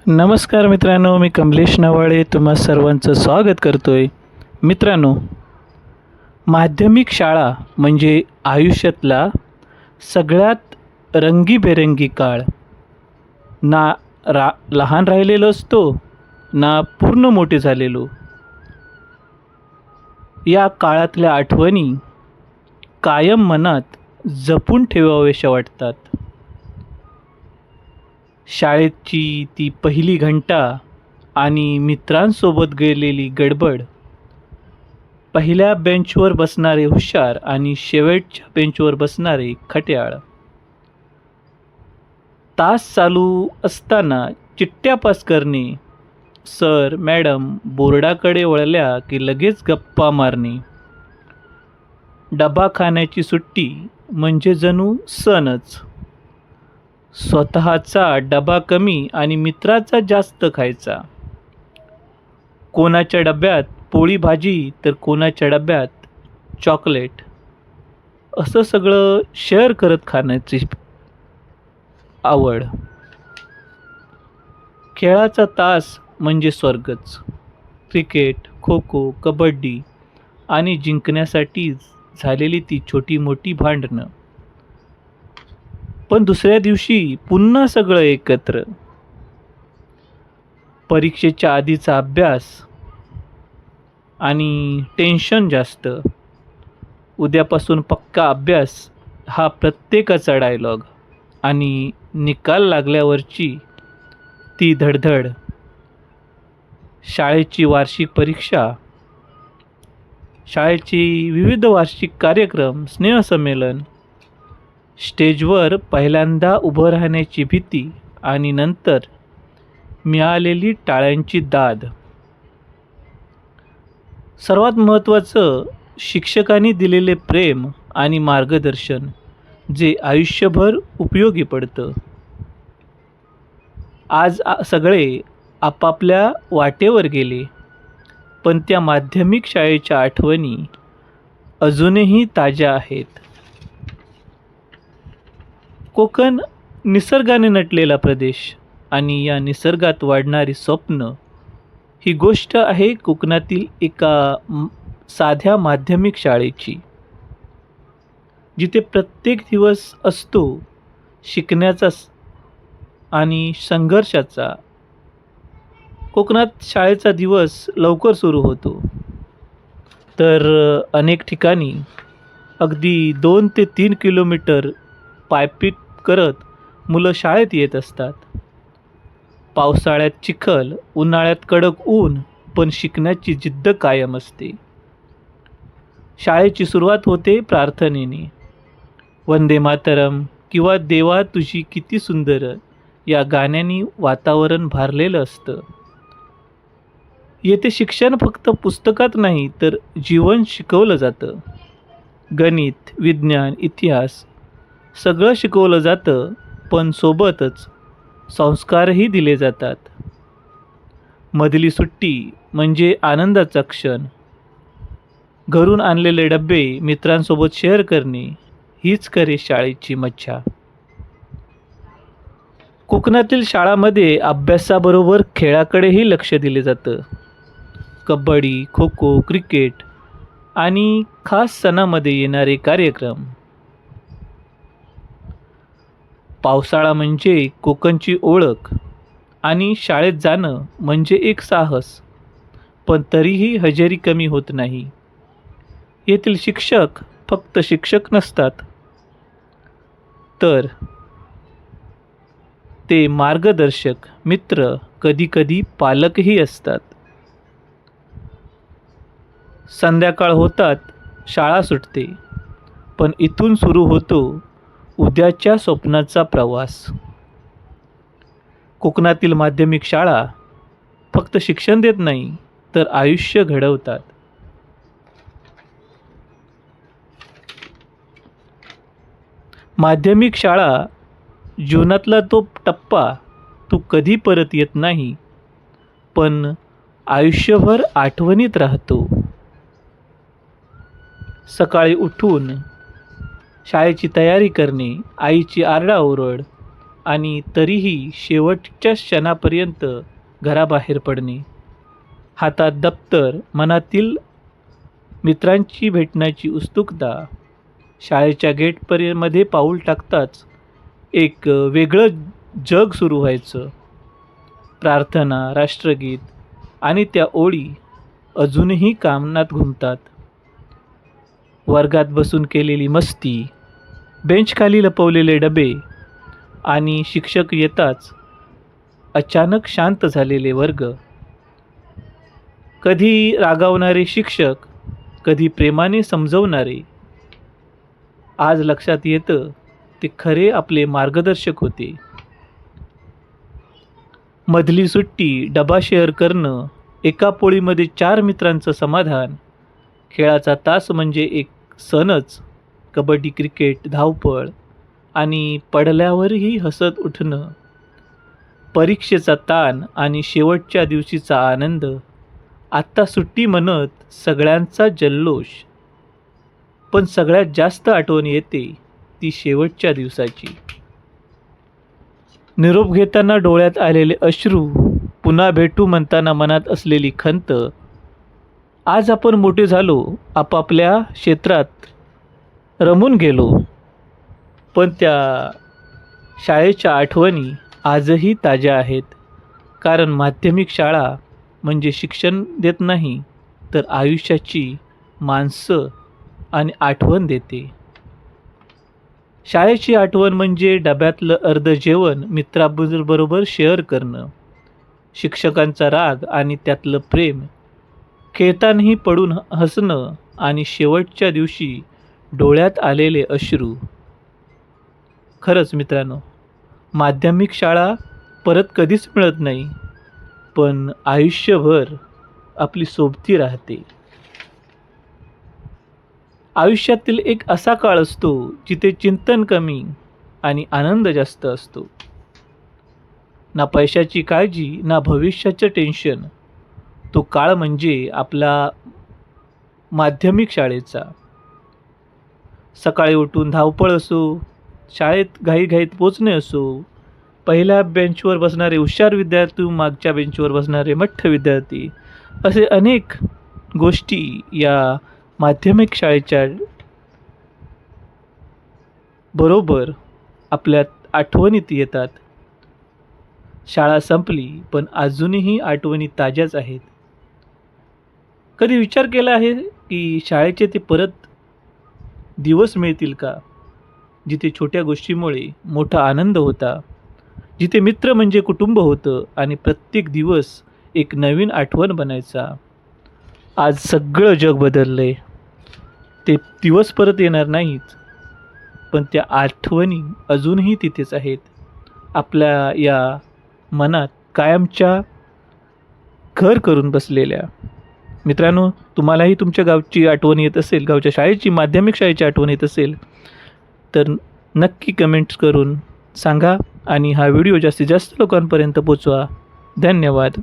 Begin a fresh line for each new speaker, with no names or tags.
नमस्कार मित्रांनो, मी कमलेश नवाळे तुम्हा सर्वांचं स्वागत करतोय. मित्रांनो, माध्यमिक शाळा म्हणजे आयुष्यातला सगळ्यात रंगीबेरंगी काळ. ना लहान राहिलेलो असतो, ना पूर्ण मोठे झालेलो. या काळातल्या आठवणी कायम मनात जपून ठेवाव्याशा वाटतात. शाळेची ती पहिली घंटा आणि मित्रांसोबत गेलेली गडबड, पहिल्या बेंचवर बसणारे हुशार आणि शेवटच्या बेंचवर बसणारे खट्याळ, तास चालू असताना चिठ्ठ्या पास करणे, सर मॅडम बोर्डाकडे वळल्या की लगेच गप्पा मारणे, डबा खाण्याची सुट्टी म्हणजे जणू सणच. स्वतःचा डबा कमी आणि मित्राचा जास्त खायचा. कोणाच्या डब्यात पोळी भाजी तर कोणाच्या डब्यात चॉकलेट, असं सगळं शेअर करत खाण्याची आवड. खेळाचा तास म्हणजे स्वर्गच. क्रिकेट, खो खो, कबड्डी आणि जिंकण्यासाठी झालेली ती छोटी मोठी भांडणं. पण दुसऱ्या दिवशी पुन्हा सगळं एकत्र. परीक्षेच्या आधीचा अभ्यास आणि टेन्शन जास्त. उद्यापासून पक्का अभ्यास हा प्रत्येकाचा डायलॉग. आणि निकाल लागल्यावरची ती धडधड. शाळेची वार्षिक परीक्षा, शाळेची विविध वार्षिक कार्यक्रम, स्नेहसंमेलन, स्टेजवर पहिल्यांदा उभं राहण्याची भीती आणि नंतर मिळालेली टाळ्यांची दाद. सर्वात महत्त्वाचं, शिक्षकांनी दिलेले प्रेम आणि मार्गदर्शन जे आयुष्यभर उपयोगी पडतं. आज सगळे आपापल्या वाटेवर गेले, पण त्या माध्यमिक शाळेच्या आठवणी अजूनही ताज्या आहेत. कोकण निसर्गाने नटलेला प्रदेश आणि या निसर्गात वाढणारी स्वप्न ही गोष्ट आहे कोकणातील एका साध्या माध्यमिक शाळेची, जिथे प्रत्येक दिवस असतो शिकण्याचा आणि संघर्षाचा. कोकणात शाळेचा दिवस लवकर सुरू होतो, तर अनेक ठिकाणी अगदी 2 ते 3 किलोमीटर पायपीट करत मुलं शाळेत येत असतात. पावसाळ्यात चिखल, उन्हाळ्यात कडक ऊन, पण शिकण्याची जिद्द कायम असते. शाळेची सुरुवात होते प्रार्थनेने. वंदे मातरम किंवा देवा तुझी किती सुंदर या गाण्यानी वातावरण भारलेलं असतं. येथे शिक्षण फक्त पुस्तकात नाही तर जीवन शिकवलं जातं. गणित, विज्ञान, इतिहास सगळं शिकवलं जातं, पण सोबतच संस्कारही दिले जातात. मधली सुट्टी म्हणजे आनंदाचा क्षण. घरून आणलेले डबे मित्रांसोबत शेअर करणे हीच खरी शाळेची मज्जा. कोकणातील शाळांमध्ये अभ्यासाबरोबर खेळाकडेही लक्ष दिले जातं. कबड्डी, खो खो, क्रिकेट आणि खास सणामध्ये येणारे कार्यक्रम. पावसाळा म्हणजे कोकणची ओळख आणि शाळेत जाणं म्हणजे एक साहस. पण तरीही हजेरी कमी होत नाही. येथील शिक्षक फक्त शिक्षक नसतात, तर ते मार्गदर्शक, मित्र, कधीकधी पालकही असतात. संध्याकाळ होतात, शाळा सुटते, पण इथून सुरू होतो उद्याच्या स्वप्नाचा प्रवास. कोकणातील माध्यमिक शाळा फक्त शिक्षण देत नाही, तर आयुष्य घडवतात. माध्यमिक शाळा जीवनातला तो टप्पा, तू कधी परत येत नाही, पण आयुष्यभर आठवणीत राहतो. सकाळी उठून शाळेची तयारी करणे, आईची आरडाओरड, आणि तरीही शेवटच्या क्षणापर्यंत घराबाहेर पडणे. हातात दप्तर, मनातील मित्रांची भेटण्याची उत्सुकता. शाळेच्या गेटमध्ये पाऊल टाकताच एक वेगळं जग सुरू व्हायचं. प्रार्थना, राष्ट्रगीत आणि त्या ओळी अजूनही कानात घुमतात. वर्गात बसून केलेली मस्ती, बेंचखाली लपवलेले डबे आणि शिक्षक येताच अचानक शांत झालेले वर्ग. कधी रागावणारे शिक्षक, कधी प्रेमाने समजवणारे. आज लक्षात येतं ते खरे आपले मार्गदर्शक होते. मधली सुट्टी, डबा शेअर करणं, एका पोळीमध्ये 4 मित्रांचं समाधान. खेळाचा तास म्हणजे एक सणच. कबड्डी, क्रिकेट, धावपळ आणि पडल्यावरही हसत उठणं. परीक्षेचा ताण आणि शेवटच्या दिवशीचा आनंद. आत्ता सुट्टी म्हणत सगळ्यांचा जल्लोष. पण सगळ्यात जास्त आठवण येते ती शेवटच्या दिवसाची. निरोप घेताना डोळ्यात आलेले अश्रू, पुन्हा भेटू म्हणताना मनात असलेली खंत. आज आपण मोठे झालो, आपापल्या क्षेत्रात रमून गेलो, पण त्या शाळेच्या आठवणी आजही ताज्या आहेत. कारण माध्यमिक शाळा म्हणजे शिक्षण देत नाही, तर आयुष्याची माणसं आणि आठवण देते. शाळेची आठवण म्हणजे डब्यातलं अर्धं जेवण मित्राबरोबर शेअर करणं, शिक्षकांचा राग आणि त्यातलं प्रेम, खेळतानाही पडून हसणं आणि शेवटच्या दिवशी डोळ्यात आलेले अश्रू. खरंच मित्रांनो, माध्यमिक शाळा परत कधीच मिळत नाही, पण आयुष्यभर आपली सोबती राहते. आयुष्यातील एक असा काळ असतो जिथे चिंतन कमी आणि आनंद जास्त असतो. ना पैशाची काळजी, ना भविष्याचं टेन्शन. तो काळ म्हणजे आपला माध्यमिक शाळेचा. सकाळी उठून धावपळ असो, शाळेत घाईघाईत पोचणे असो, पहिल्या बेंचवर बसणारे हुशार विद्यार्थी, मागच्या बेंचवर बसणारे मठ्ठ विद्यार्थी, असे अनेक गोष्टी या माध्यमिक शाळेच्या बरोबर आपल्या आठवणीत येतात. शाळा संपली, पण अजूनही आठवणी ताज्याच आहेत. कधी विचार केला आहे की शाळेचे ते परत दिवस मिळतील का, जिथे छोट्या गोष्टीमुळे मोठा आनंद होता, जिथे मित्र म्हणजे कुटुंब होतं आणि प्रत्येक दिवस एक नवीन आठवण बनायचा. आज सगळं जग बदललंय. ते दिवस परत येणार नाहीत, पण त्या आठवणी अजूनही तिथेच आहेत, आपल्या या मनात कायमच्या घर करून बसलेल्या. मित्रांनो, तुम्हालाही तुमच्या गावची आठवण येत असेल, गावच्या शाळेची, माध्यमिक शाळेची आठवण येत असेल, तर नक्की कमेंट्स करून सांगा आणि हा व्हिडिओ जास्तीत जास्त लोकांपर्यंत पोचवा. धन्यवाद.